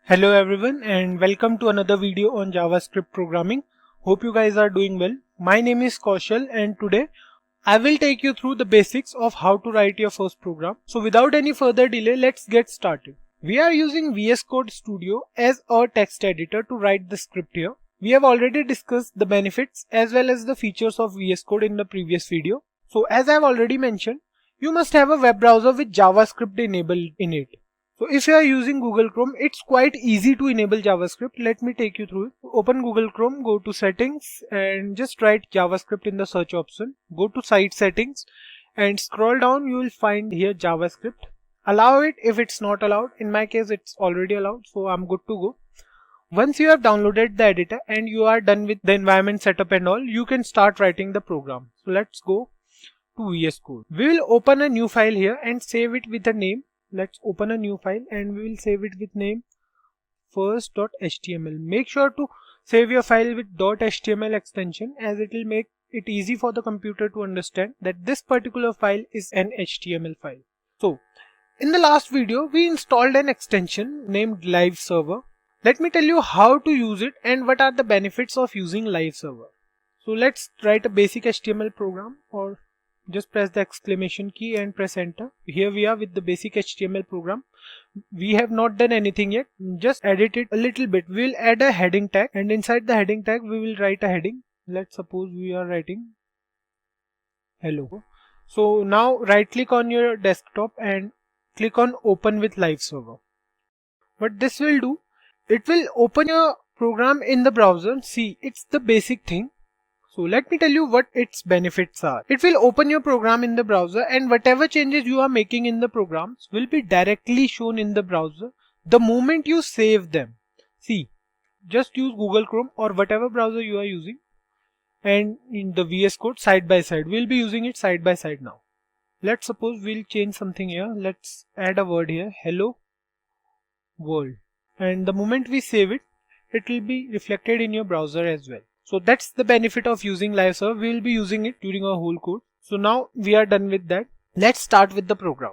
Hello everyone and welcome to another video on JavaScript programming. Hope you guys are doing well. My name is Kaushal and today I will take you through the basics of how to write your first program. So without any further delay, let's get started. We are using VS Code Studio as our text editor to write the script here. We have already discussed the benefits as well as the features of VS Code in the previous video. So as I have already mentioned, you must have a web browser with JavaScript enabled in it. So if you are using Google Chrome, it's quite easy to enable JavaScript. Let me take you through it. Open Google Chrome, go to settings and just write JavaScript in the search option. Go to site settings and scroll down. You will find here JavaScript. Allow it if it's not allowed. In my case, it's already allowed, so I'm good to go. Once you have downloaded the editor and you are done with the environment setup and all, you can start writing the program. So let's go to VS Code. We will open a new file here and save it with a name. Let's open a new file and we will save it with name first.html. Make sure to save your file with .html extension as it will make it easy for the computer to understand that this particular file is an HTML file. So in the last video we installed an extension named Live Server. Let me tell you how to use it and what are the benefits of using Live Server. So let's write a basic HTML program, or just press the exclamation key and press enter. Here we are with the basic HTML program. We have not done anything yet, just edit it a little bit. We will add a heading tag and inside the heading tag we will write a heading. Let's suppose we are writing hello. So now right click on your desktop and click on open with Live Server. What this will do, it will open your program in the browser. See, it's the basic thing. So let me tell you what its benefits are. It will open your program in the browser and whatever changes you are making in the programs will be directly shown in the browser the moment you save them. See, just use Google Chrome or whatever browser you are using and in the VS Code side by side. We'll be using it side by side now. Let's suppose we'll change something here. Let's add a word here, hello world. And the moment we save it, it will be reflected in your browser as well. So that's the benefit of using Live Server. We will be using it during our whole code. So now we are done with that. Let's start with the program.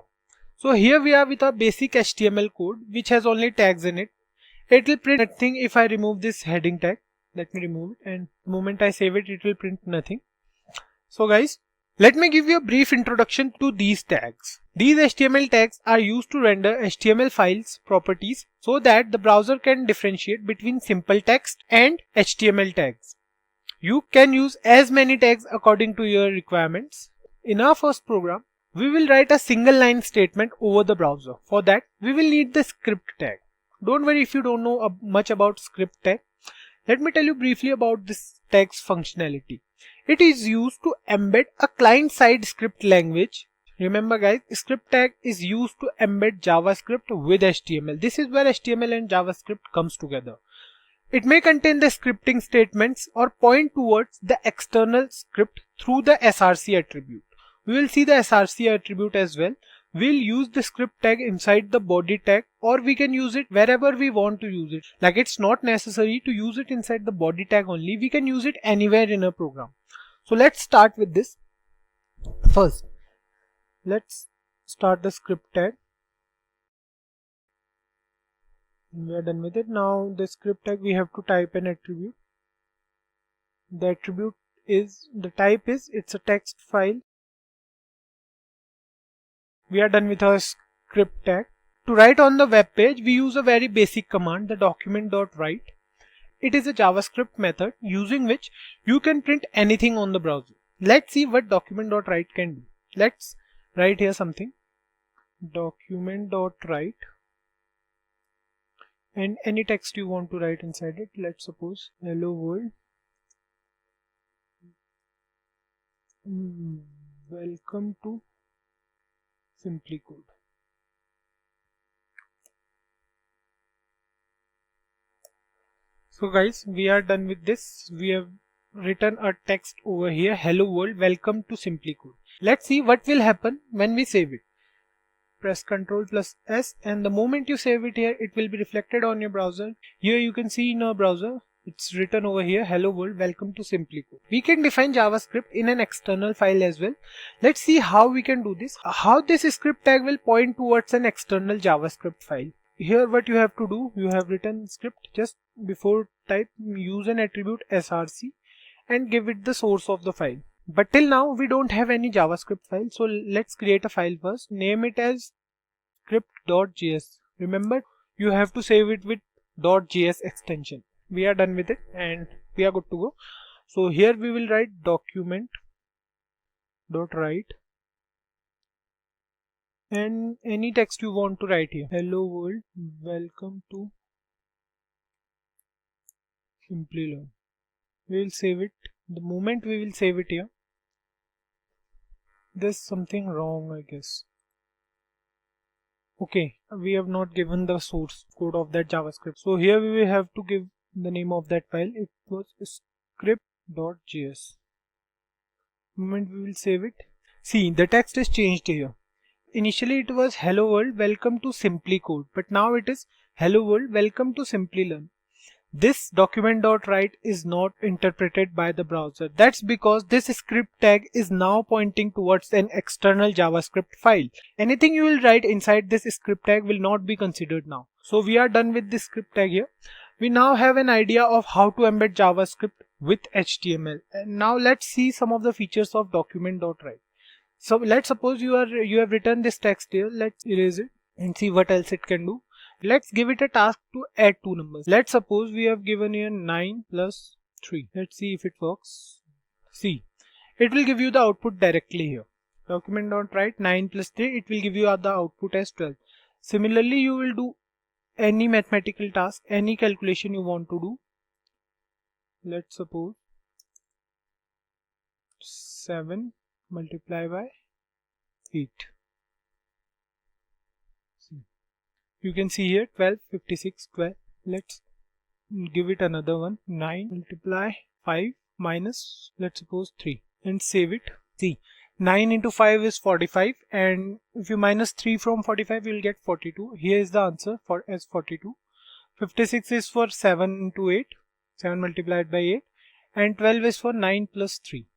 So here we are with our basic HTML code which has only tags in it. It will print nothing if I remove this heading tag. Let me remove it, and the moment I save it, it will print nothing. So guys, let me give you a brief introduction to these tags. These HTML tags are used to render HTML files properties so that the browser can differentiate between simple text and HTML tags. You can use as many tags according to your requirements. In our first program, we will write a single line statement over the browser. For that, we will need the script tag. Don't worry if you don't know much about script tag. Let me tell you briefly about this tag's functionality. It is used to embed a client-side script language. Remember guys, script tag is used to embed JavaScript with HTML. This is where HTML and JavaScript comes together. It may contain the scripting statements or point towards the external script through the src attribute. We will see the src attribute as well. We'll use the script tag inside the body tag, or we can use it wherever we want to use it. Like, it's not necessary to use it inside the body tag only. We can use it anywhere in a program. So let's start with this. First, let's start the script tag. We are done with it. Now the script tag, we have to type an attribute. The attribute is, the type is, it's a text file. We are done with our script tag. To write on the web page, we use a very basic command, the document.write. It is a JavaScript method using which you can print anything on the browser. Let's see what document.write can do. Let's write here something, document.write, and any text you want to write inside it. Let's suppose hello world, welcome to Simply Code. So guys, we are done with this. We have written a text over here, hello world, welcome to Simply Code. Let's see what will happen when we save it. Press Ctrl+S, and the moment you save it here, it will be reflected on your browser. Here you can see in our browser, it's written over here, hello world, welcome to Simply Code. We can define JavaScript in an external file as well. Let's see how we can do this. How this script tag will point towards an external JavaScript file. here what you have to do, you have written script, just before type use an attribute src and give it the source of the file. But till now we don't have any JavaScript file, so let's create a file first. Name it as script.js. Remember, you have to save it with .js extension. We are done with it and we are good to go. So here we will write document.write and any text you want to write here. Hello world, welcome to Simplilearn. We will save it. The moment we will save it here, there's something wrong, I guess. Okay, we have not given the source code of that JavaScript. So here we will have to give the name of that file. It was script.js. Moment we will save it. See, the text is changed here. Initially it was hello world, welcome to Simplicode, but now it is hello world, welcome to Simplilearn. This document.write is not interpreted by the browser. That's because this script tag is now pointing towards an external JavaScript file. Anything you will write inside this script tag will not be considered now. So we are done with this script tag here. We now have an idea of how to embed JavaScript with HTML. And now let's see some of the features of document.write. So let's suppose you have written this text here. Let's erase it and see what else it can do. Let's give it a task to add two numbers. Let's suppose we have given here 9 plus 3. Let's see if it works. See, it will give you the output directly here. Document.write 9 plus 3, it will give you the output as 12. Similarly, you will do any mathematical task, any calculation you want to do. Let's suppose 7 multiplied by 8. You can see here 12, 56, 12. Let's give it another one. 9 multiply 5 minus, let's suppose 3, and save it. See, 9 into 5 is 45, and if you minus 3 from 45 you will get 42. Here is the answer for as 42. 56 is for 7 into 8, 7 multiplied by 8, and 12 is for 9 plus 3.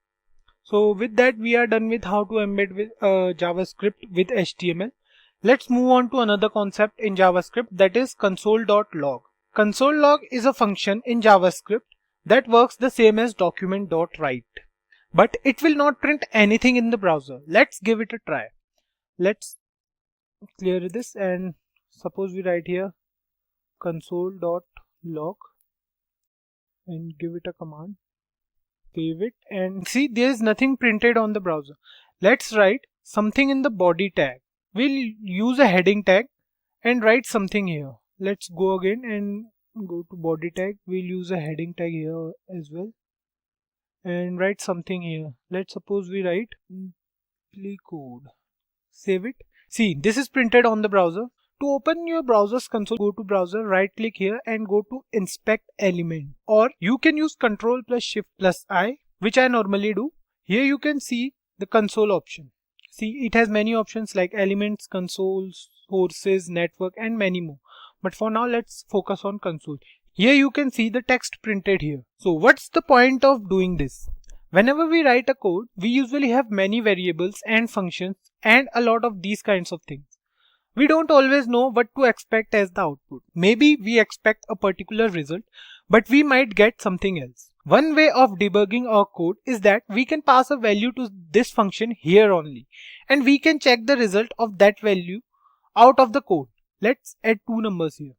So with that we are done with how to embed with JavaScript with HTML. Let's move on to another concept in JavaScript, that is console.log. Console.log is a function in JavaScript that works the same as document.write, but it will not print anything in the browser. Let's give it a try. Let's clear this and suppose we write here console.log and give it a command. Save it and see, there is nothing printed on the browser. Let's write something in the body tag. We'll use a heading tag and write something here. Let's go again and go to body tag. We'll use a heading tag here as well and write something here. Let's suppose we write code. Save it. See, this is printed on the browser. To open your browser's console, go to browser, right click here and go to inspect element, or you can use Ctrl plus Shift plus I, which I normally do. Here you can see the console option. See, it has many options like elements, consoles, sources, network, and many more. But for now, let's focus on console. Here you can see the text printed here. So what's the point of doing this? Whenever we write a code, we usually have many variables and functions and a lot of these kinds of things. We don't always know what to expect as the output. Maybe we expect a particular result, but we might get something else. One way of debugging our code is that we can pass a value to this function here only, and we can check the result of that value out of the code. Let's add two numbers here.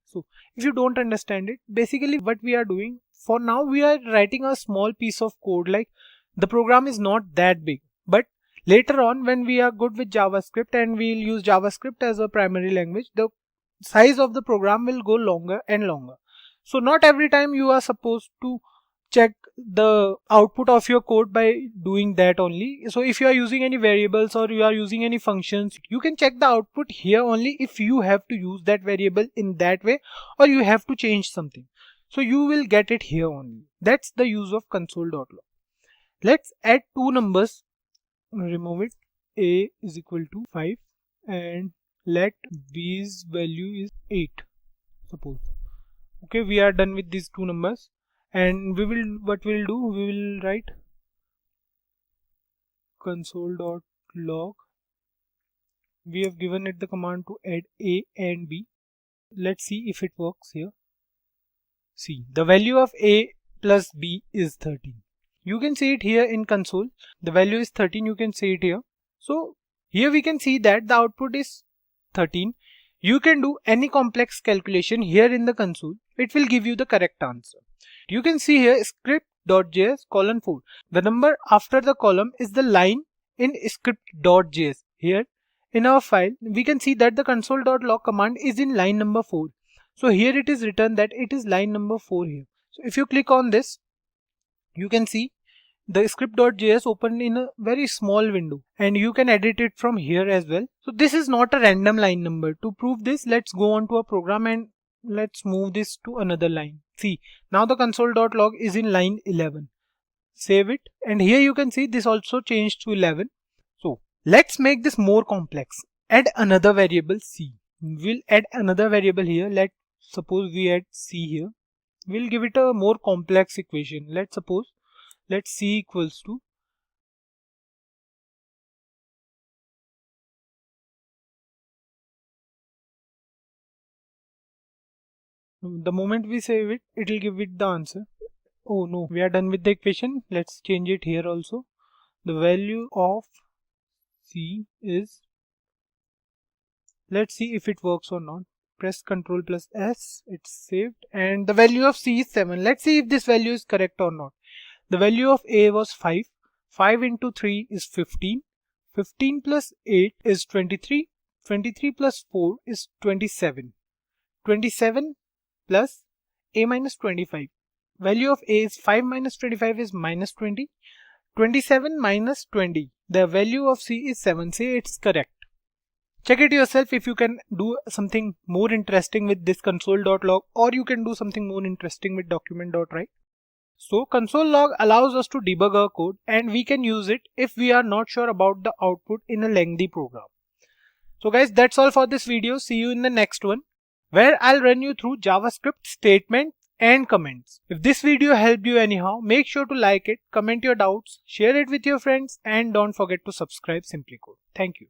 So if you don't understand it, basically what we are doing for now, we are writing a small piece of code, like the program is not that big, but later on when we are good with JavaScript and we'll use JavaScript as a primary language, the size of the program will go longer and longer. So not every time you are supposed to check the output of your code by doing that only. So if you are using any variables or you are using any functions, you can check the output here only if you have to use that variable in that way or you have to change something. So you will get it here only. That's the use of console.log. Let's add two numbers. Remove it. A is equal to 5 and let B's value is 8, suppose. Okay, we are done with these two numbers, and what we'll do, we will write console.log. We have given it the command to add A and B. Let's see if it works here. See, the value of A plus B is 13. You can see it here in console. The value is 13. You can see it here. So here we can see that the output is 13. You can do any complex calculation here in the console. It will give you the correct answer. You can see here script.js colon 4. The number after the column is the line in script.js. Here in our file, we can see that the console.log command is in line number 4. So here it is written that it is line number 4 here. So if you click on this, you can see the script.js opened in a very small window, and you can edit it from here as well. So this is not a random line number. To prove this, let's go on to a program and let's move this to another line. See, now the console.log is in line 11. Save it, and here you can see this also changed to 11. So let's make this more complex. Add another variable C. We'll add another variable here. Let's suppose we add C here. We'll give it a more complex equation. Let's C equals to the moment we save it, it will give it the answer. Oh no, we are done with the equation. Let's change it here also. The value of C is, let's see if it works or not. Press Ctrl plus S, it's saved, and the value of C is 7. Let's see if this value is correct or not. The value of A was 5. 5 into 3 is 15. 15 plus 8 is 23. 23 plus 4 is 27. 27 plus A minus 25. Value of A is 5 minus 25 is minus 20. 27 minus 20. The value of C is 7. Say it's correct. Check it yourself if you can do something more interesting with this console.log, or you can do something more interesting with document.write. So console log allows us to debug our code, and we can use it if we are not sure about the output in a lengthy program. So guys, that's all for this video. See you in the next one, where I'll run you through JavaScript statements and comments. If this video helped you anyhow, make sure to like it, comment your doubts, share it with your friends, and don't forget to subscribe Simply Code. Thank you.